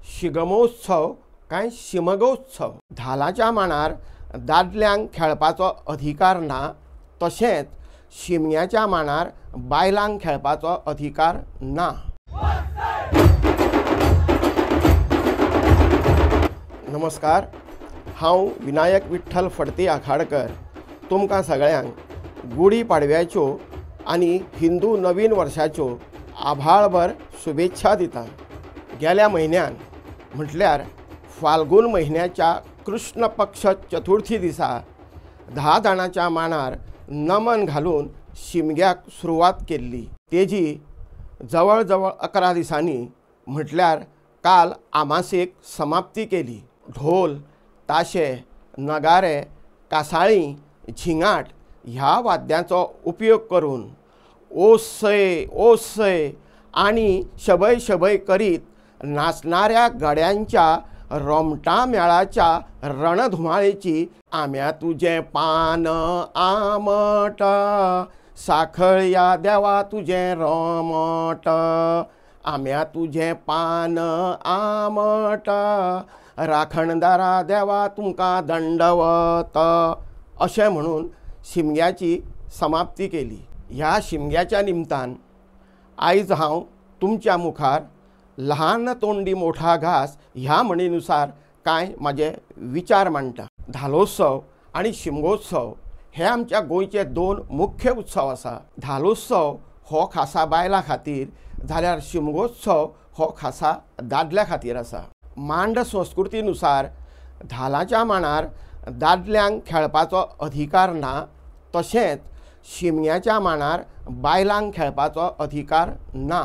शिगमोत्सव काय शिमगोत्सव। धालाच्या मांडार दादल्यांक खेळपाचो अधिकार ना, तशेंच शिमग्याच्या मांडार बायलांक खेळपाचो अधिकार ना। नमस्कार, हांव विनायक विठ्ठल फडते आखाडकर तुमकां सगळ्यांक गुढी पाडव्याच्यो आनी हिंदू नवीन वर्साच्यो आभाळभर शुभेच्छा दिता। गेल्या म्हयन्यान म्हटल्यार फाल्गून म्हयन्याच्या कृष्ण पक्ष चतुर्थी दिसा 10 जाणांच्या मांडार नमन घालून शिमग्याक सुरवात केल्ली। तेजी जवळ जवळ 11 दिसांनी म्हटल्यार काल आमासेक समाप्ती केली। ढोल, ताशे, नगारे, कासाळीं, झिंगाट ह्या वाद्यांचो उपयोग करून ओसय ओसय आनी शबय शबय करीत नाचणाऱ्या गड्यांच्या रोमटा मेळाच्या रणधुमाळेची आम्या तुजें पान आमट, साखळ्या देवा तुजें रोमट, आम्या तुजें पान आमट, राखणदारा देवा तुमकां दंडवत अशें म्हणून शिमग्याची समाप्ती केली। ह्या शिमग्याच्या निमतान आयज हांव तुमच्या मुखार लहान तोंडी मोठा घास ह्या म्हणीनुसार कांय म्हाजे विचार मांडटा। धालोत्सव आनी शिमगोत्सव हे आमच्या गोंयचे 2 मुख्य उत्सव आसा। धालोत्सव हो खासा बायलां खातीर जाल्यार शिमगोत्सव हो खासा दादल्या खातीर आसा। मांड संस्कृतीनुसार धालाच्या मांडार दादल्यांक खेळपाचो अधिकार ना, तशेंच शिमग्याच्या मांडार बायलांक खेळपाचो अधिकार ना।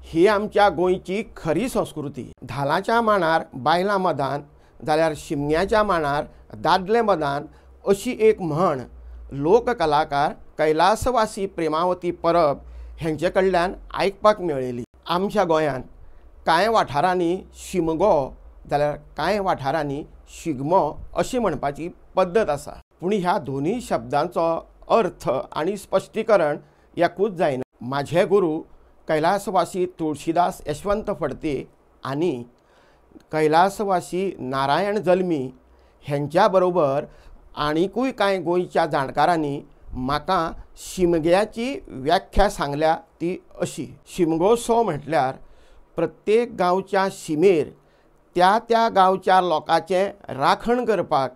ही आमच्या गोंयची खरी संस्कृती। धालाच्या मांडार बायलां मदान जाल्यार शिमग्याच्या मांडार दादले मदान अशी एक म्हण लोककलाकार कैलासवासी प्रेमावती परब हेंचे कडल्यान आयकपाक मेळिल्ली। आमच्या गोंयांत कांय वाठारांनी शिमगो जाल्यार कांय वाठारांनी शिगमो अशी म्हणपाची पद्दत आसा, पूण ह्या दोनूय शब्दांचो अर्थ आनी स्पश्टीकरण एकूच जायना। माझे गुरू कैलासवासी तुळशीदास यशवंत फडते आनी कैलासवासी नारायण जल्मी हेंच्या बरोबर आनीकूय कांय गोंयच्या जाणकारांनी म्हाका शिमग्याची व्याख्या सांगल्या ती अशी। शिमगोत्सव म्हटल्यार प्रत्येक गांवच्या शिमेर त्या त्या गांवच्या लोकांचें राखण करपाक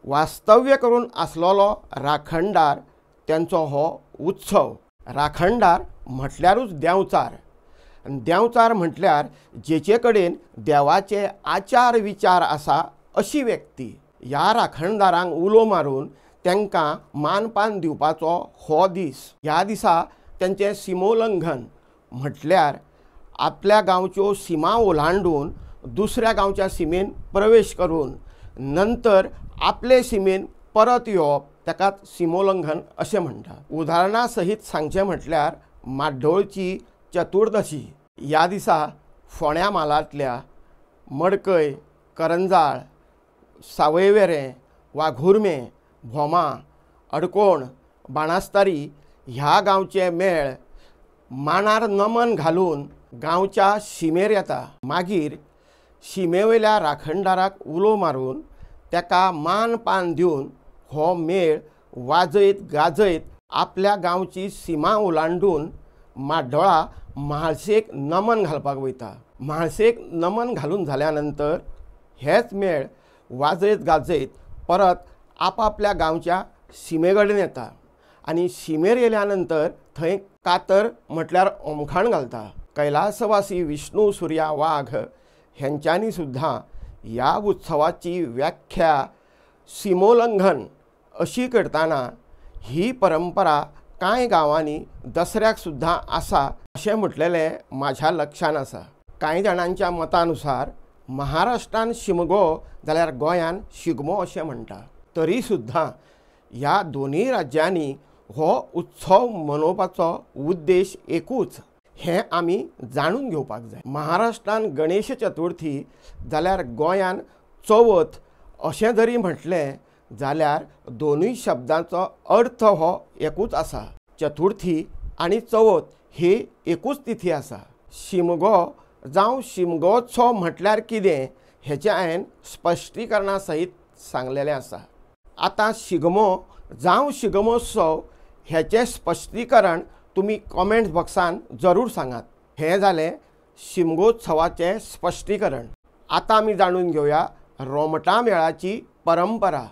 वास्तव्य करून आसलोलो राखणदार तेंचो हो उत्सव। राखणदार म्हटल्यारूच देंवचार, देंवचार म्हटल्यार जेचे कडेन देवाचे आचार विचार आसा अशी व्यक्ती। ह्या राखणदारांक उलो मारून तांकां मानपान दिवपाचो हो दीस। ह्या दिसा तेंचें सिमोल्लंघन म्हटल्यार आपल्या गांवच्यो सिमा ओलांडून दुसऱ्या गांवच्या सिमेन प्रवेश करून नंतर आपले सिमेन परत येवप ताकाच सिमोल्लंघन अशें म्हणटा। उदाहरणा सहीत सांगचें म्हटल्यार माड्डोळची चतुर्दशी ह्या दिसा फोंड्या म्हालांतल्या मडकय, करंजाळ, सावयवेरें, वाघुर्मे, भोमा, अडकोण, बाणास्तारी ह्या गांवचे मेळ मांडार नमन घालून गांवच्या शिमेर येता। मागीर शिमेवयल्या राखणदाराक उलो मारून ताका मान पान दिवन हो मेळ वाजयत गाजयत आपल्या गांवची सिमा ओलांडून माड्डोळा म्हाळशेक नमन घालपाक वयता। म्हाळशेक नमन घालून जाल्या नंतर हेच मेळ वाजयत गाजयत परत आपापल्या गांवच्या शिमे कडेन येता आनी शिमेर येयल्या नंतर थंय कातर म्हटल्यार ओमखाण घालता। कैलासवासी विष्णू सुर्या वाघ हेंच्यांनी सुद्दां ह्या उत्सवाची व्याख्या सिमोल्लंघन अशी करतना ही परंपरा कांय गांवांनी दसऱ्याक सुद्दां आसा अशें म्हटलेलें म्हाज्या लक्षांत आसा। कांय जाणांच्या मतानुसार महाराष्ट्रान शिमगो जाल्यार गोंयान शिगमो अशें म्हणटा। तरी सुद्दां ह्या दोनूय राज्यांनी हो उत्सव मनोवपाचो उद्देश एकूच हें आमी जाणून घेवपाक जाय। महाराष्ट्रान गणेश चतुर्थी जाल्यार गोंयान चवथ अशें जरी म्हटलें जाल्यार दोनूय शब्दांचो अर्थ हो एकूच आसा। चतुर्थी आनी चवथ ही एकूच तिथी आसा। शिमगो जावं शिमगोत्सव म्हटल्यार कितें हेचें हांवें स्पश्टीकरणा सहीत सांगलेलें आसा। आतां शिगमो जावं शिगमोत्सव हेचें स्पश्टीकरण तुमी कॉमेंट बॉक्सान जरूर सांगात। हें जालें शिमगोत्सवाचें स्पश्टीकरण। आतां आमी जाणून घेवया रोमटां मेळाची परंपरा।